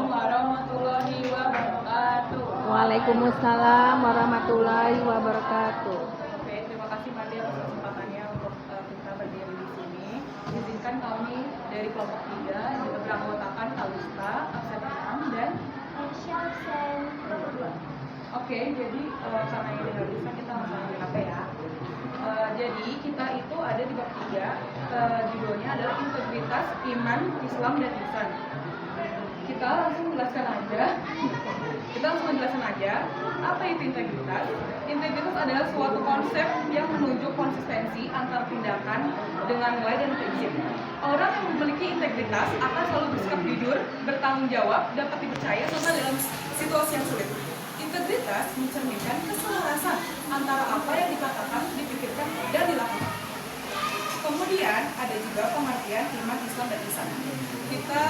warahmatullahi wabarakatuh. Waalaikumsalam warahmatullahi wabarakatuh. Oke, terima kasih Mandi atas kesempatannya untuk kita berdiri di sini. Izinkan kami dari kelompok 3 juga beranggotakan Kalista, Absen Imam, dan Absen. Oke, jadi karena ini nggak bisa kita langsung ambil apa ya. Jadi kita itu ada di bab 3, judulnya adalah integritas, iman, Islam, dan ihsan. Kita langsung menjelaskan aja apa itu integritas. Integritas adalah suatu konsep yang menunjuk konsistensi antara tindakan dengan nilai dan prinsip. Orang yang memiliki integritas akan selalu bersikap jujur, bertanggung jawab, dapat dipercaya serta dalam situasi yang sulit. Integritas mencerminkan keselarasan antara apa yang dikatakan, dipikirkan, dan dilakukan. Kemudian ada juga pengertian iman, Islam, dan ihsan. Kita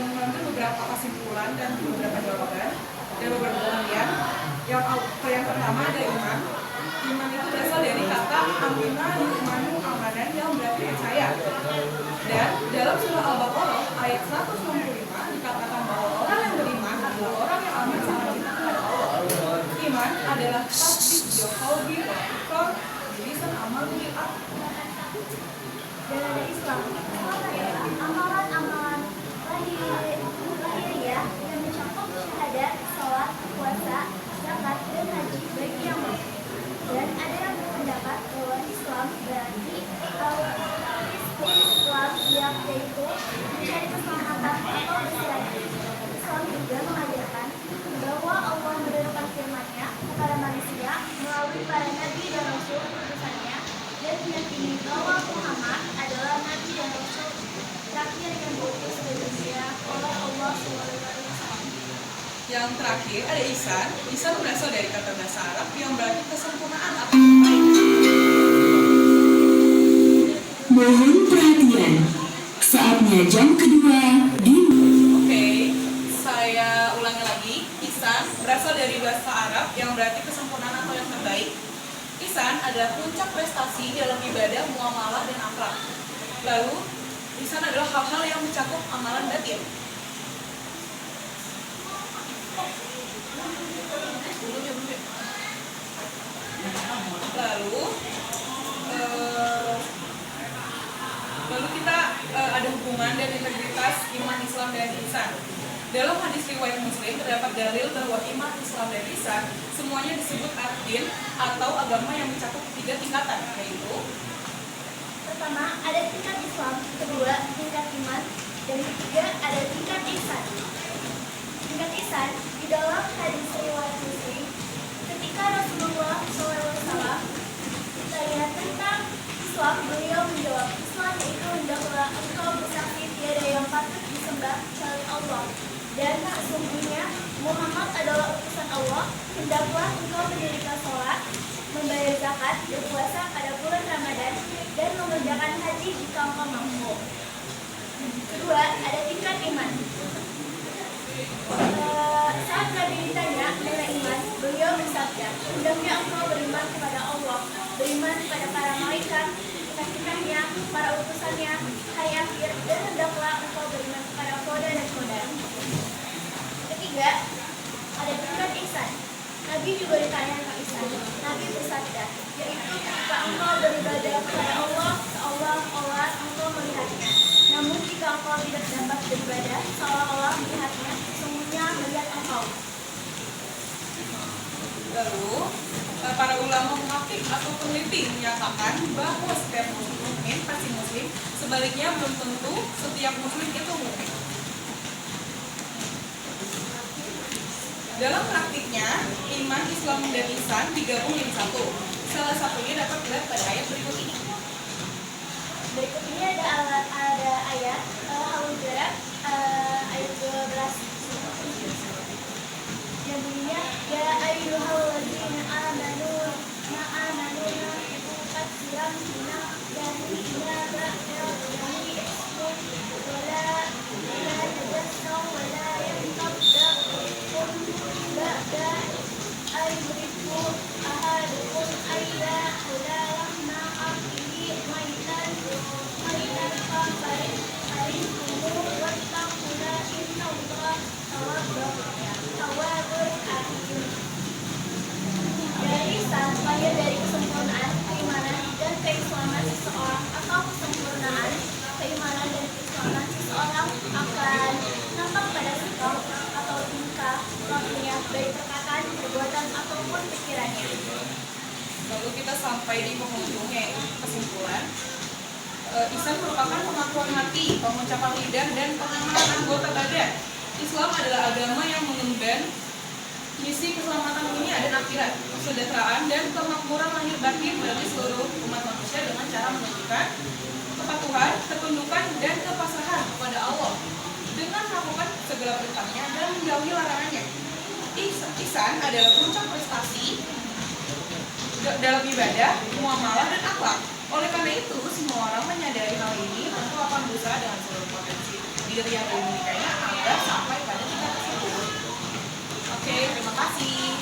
mengambil beberapa kesimpulan dan beberapa jawaban dari beberapa pengertian. Yang pertama ada iman. Iman itu berasal dari kata amina yu'manu amanan yang berarti percaya. Dan dalam surah Al-Baqarah ayat 165 dikatakan bahwa orang yang beriman adalah orang yang aman sama cinta kepada Allah. Iman adalah tasdik biqauli wa iqrar bilisan amal bil aqwal. Dan ada Islam. Islam adalah amalan-amalan lahiriah yang mencakup syahadat, sholat, puasa, zakat, dan haji bagi yang baik. Dan ada yang berpendapat bahwa Islam berarti Islam yang yaitu mencari keselamatan atau bersihati. Islam juga mengajarkan bahwa Allah menurunkan firman-Nya kepada manusia melalui para nabi dan rasul utusannya, dan meyakini bahwa Muhammad adalah nabi dan rasul terakhir yang diutus ke dunia oleh Allah SWT. Yang terakhir ada ihsan. Ihsan berasal dari kata bahasa Arab yang berarti kesempurnaan atau kebaikan. Mohon perhatian, saatnya jam kedua di... Oke, saya ulangi lagi. Ihsan berasal dari bahasa Arab yang berarti kesempurnaan atau yang terbaik. Ihsan adalah puncak prestasi dalam ibadah, muamalah, dan akhlak. Lalu, ihsan adalah hal-hal yang mencakup amalan batin. Lalu kita ada hubungan dan integritas iman, Islam, dan ihsan. Dalam hadis riwayat Muslim terdapat dalil bahwa iman, Islam, dan ihsan semuanya disebut ad-din atau agama yang mencakup 3 tingkatan, yaitu Pertama, ada tingkat Islam, kedua, tingkat iman, dan ketiga, ada tingkat ihsan. Tingkat ihsan di dalam hadis riwayat Muslim, ketika Rasulullah SAW ditanya tentang Islam, beliau menjawab, Islam itu hendaklah engkau bersaksi tiada yang patut disembah kecuali Allah, dan sesungguhnya Muhammad adalah utusan Allah. Hendaklah engkau mendirikan sholat, membayar zakat, berpuasa pada bulan Ramadan, dan mengerjakan haji jika engkau mampu. Kedua, ada tingkat iman. Saat Nabi ditanya mengenai iman, beliau bersabda, hendaknya engkau beriman kepada Allah, beriman kepada para malaikat, kitab-kitabnya, para utusannya, hari akhir, dan hendaklah engkau beriman kepada qada dan qadar. Ketiga, ada tingkat ihsan. Nabi juga ditanya tentang ihsan. Nabi bersabda, yaitu ketika engkau beribadah kepada Allah, seolah-olah engkau melihatnya. Namun jika engkau tidak dapat beribadah, seolah-olah melihatnya, sesungguhnya melihat engkau. Lalu, para ulama muhaqqiq atau peneliti menyatakan bahwa setiap mukmin pasti muslim, sebaliknya belum tentu setiap muslim itu mukmin. Dalam praktiknya, iman, Islam, dan ihsan digabung jadi satu. Salah satunya dapat dilihat pada ayat berikut ini. Berikut ini ada ayat Al-Hujurat ayat 12 yang bunyinya ya ayyuhalladzina amanu ma'amanuna katsiran minna dari inna ba'dani ismun wala tajassaw wala yantabda'ukum ba'da ayyuriku ahadukum ayya hula rahma akhiri maitan fa'arin kumu apapun pikirannya. Lalu kita sampai di penghujung, yaitu kesimpulan. Ihsan merupakan pengakuan hati, pengucapan lidah, dan pengamalan anggota badan. Islam adalah agama yang mengemban misi keselamatan dunia dan akhirat, kesejahteraan dan kemakmuran lahir batin bagi seluruh umat manusia dengan cara menunjukkan kepatuhan, ketundukan, dan kepasrahan kepada Allah dengan melakukan segala perintahnya dan menjauhi larangannya. Ihsan adalah puncak prestasi dalam ibadah, muamalah, dan akhlak. Oleh karena itu, semua orang menyadari hal ini tentu akan berusaha dengan seluruh potensi diri yang dimilikinya agar sampai pada tingkat tersebut. Oke, terima kasih.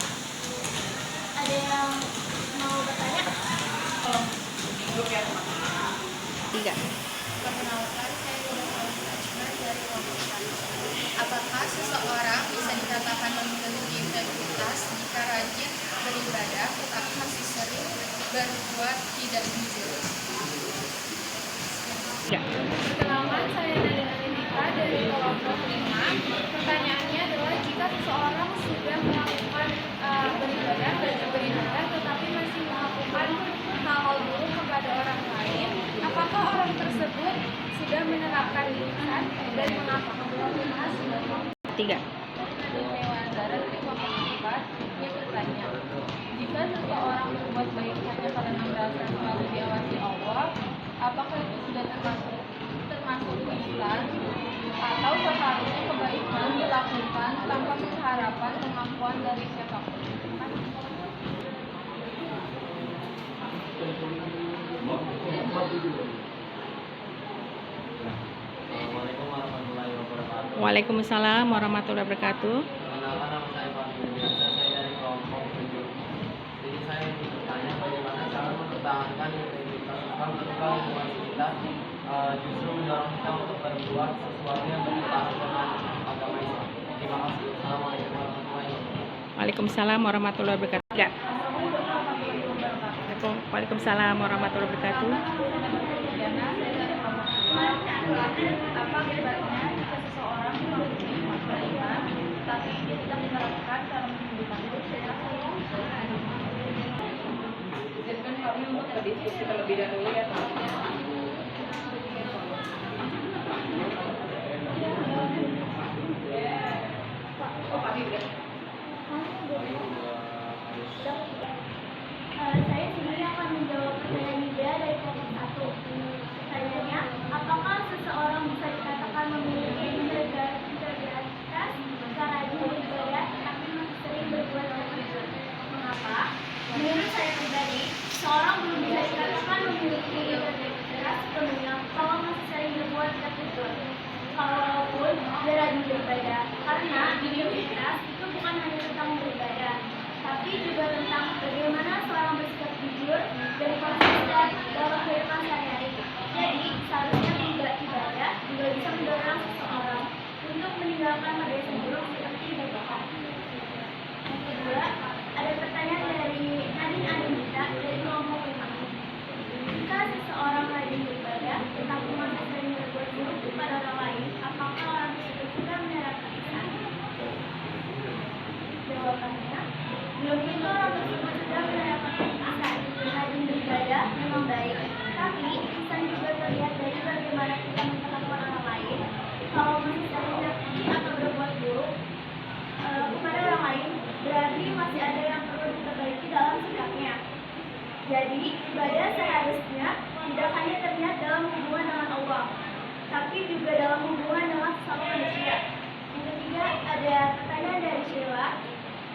Ada yang mau bertanya? Tolong di grup ya, teman-teman. 3. Perkenalkan, saya Nurul Najma dari kelompok 1. Apakah seseorang bisa dikatakan memiliki integritas jika rajin beribadah tetapi masih sering berbuat tidak jujur? Perkenalkan, saya Nadine Anindita dari kelompok 5. Pertanyaannya adalah jika seseorang sudah melakukan beribadah tetapi masih melakukan hal-hal buruk kepada orang lain, apakah orang tersebut sudah menerapkan ihsan dan mengapa? Terima kasih. 3. Dari kelompok 4 yang bertanya, jika seseorang berbuat baik hanya karena merasa selalu diawasi Allah, apakah itu sudah termasuk ihsan atau seharusnya kebaikan dilakukan tanpa mengharapkan pengakuan dari siapapun? Terima kasih. Assalamualaikum warahmatullahi wabarakatuh. Waalaikumsalam warahmatullahi wabarakatuh. Perkenalkan, nama saya Fahmi Biasa, saya dari kelompok 7. Jadi saya ingin bertanya bagaimana cara mempertahankan integritas Islam ketika hubungan kita justru mendorong kita untuk berbuat sesuatu yang bertentangan dengan agama Islam. Terima kasih. Assalamualaikum warahmatullahi wabarakatuh. Waalaikumsalam warahmatullahi wabarakatuh. 3. Waalaikumsalam warahmatullahi wabarakatuh. Apa akibatnya jika seseorang memiliki kebaikan tapi dia tidak menerapkan dalam kehidupannya? Izinkan kami untuk berdiskusi terlebih dahulu ya, teman-teman. Oh, Pak Hidra. Saya sendiri akan menjawab pertanyaan Nida dari kelompok 1. Pertanyaannya, apakah seseorang bisa dikatakan memiliki integritas jika rajin beribadah tapi masih sering berbuat jujur? Mengapa? Menurut saya pribadi, seorang belum bisa dikatakan memiliki integritas sepenuhnya kalau masih sering berbuat tidak jujur. Walaupun dia rajin beribadah, karena integritas itu bukan hanya tentang beribadah, tapi juga tentang bagaimana seorang bersikap jujur dan konsisten dalam kehidupan sehari-hari. Jadi, seharusnya ibadah juga bisa mendorong seseorang untuk meninggalkan kebiasaan buruk seperti berbohong. Yang kedua, ada pertanyaan dari Nadine Anindita dari kelompok 5. Jika seseorang rajin beribadah tetapi masih sering berbuat buruk kepada orang lain, apakah orang tersebut juga menerapkan ihsan? Jawabannya, belum tentu orang tersebut sudah menerapkan ihsan. Rajin beribadah memang baik, tapi ihsan juga terlihat dari bagaimana kita memperlakukan orang lain. Kalau masih sering menyakiti atau berbuat buruk kepada orang lain, berarti masih ada yang perlu diperbaiki dalam sikapnya. Jadi, ibadah seharusnya tidak hanya terlihat dalam hubungan dengan Allah, tapi juga dalam hubungan dengan sesama manusia. Yang ketiga, ada pertanyaan dari Sheila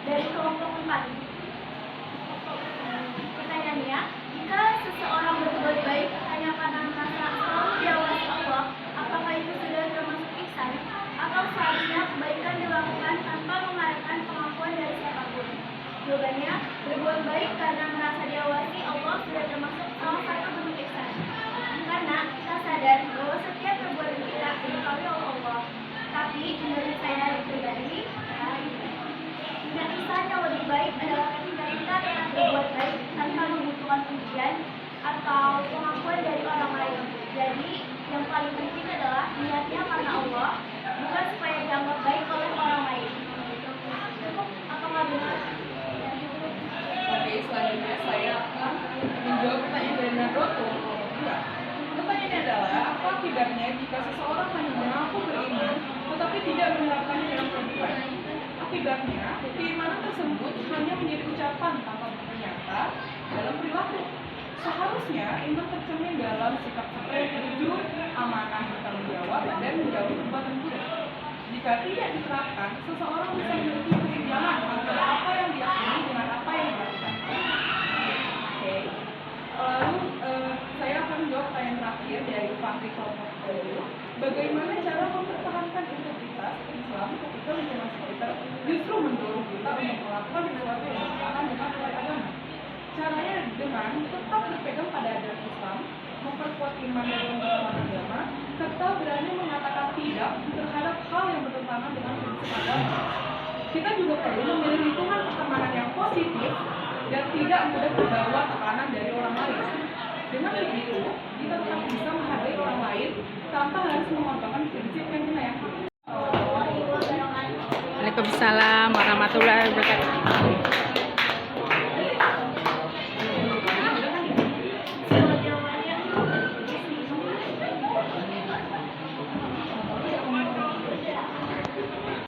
dari kelompok 4. Pertanyaannya, jika seseorang berbuat baik hanya karena merasa selalu diawasi Allah, apakah itu sudah termasuk ihsan? Atau seharusnya kebaikan dilakukan tanpa mengharapkan pengakuan dari siapapun? Jawabannya, berbuat baik karena merasa diawasi Allah sudah termasuk salah satu bentuk ihsan. Karena kita sadar bahwa setiap perbuatan kita diketahui oleh Allah. Tapi menurut saya pribadi, tingkat ihsan yang lebih baik adalah ketika kita tetap berbuat baik tanpa membutuhkan pujian atau pengakuan dari orang lain. Jadi, yang paling penting adalah niatnya karena Allah, bukan supaya dianggap baik oleh orang lain. Cukup atau nggak benar? Akibatnya, keimanan tersebut hanya menjadi ucapan tanpa bukti nyata dalam perilaku. Seharusnya iman tercermin dalam sikap seperti jujur, amanah, bertanggung jawab, dan menjauhi perbuatan buruk. Jika tidak diterapkan, seseorang bisa memiliki kesenjangan antara apa yang diyakini dengan apa yang dilakukan. Oke. Lalu saya akan menjawab pertanyaan terakhir dari Fahri kelompok 10. Bagaimana cara mempertahankan integritas Islam ketika lingkungan sekitar justru mendorong kita untuk melakukan sesuatu yang bertentangan dengan nilai agama? Caranya dengan tetap berpegang pada ajaran Islam, memperkuat iman dan pemahaman agama, serta berani mengatakan tidak terhadap hal yang bertentangan dengan prinsip agama. Kita juga perlu memilih lingkungan pertemanan yang positif dan tidak mudah terbawa tekanan dari orang lain. Dengan begitu, kita tetap bisa menghargai orang lain tanpa harus mengorbankan prinsip yang kita yakini. Waalaikumsalam warahmatullahi wabarakatuh.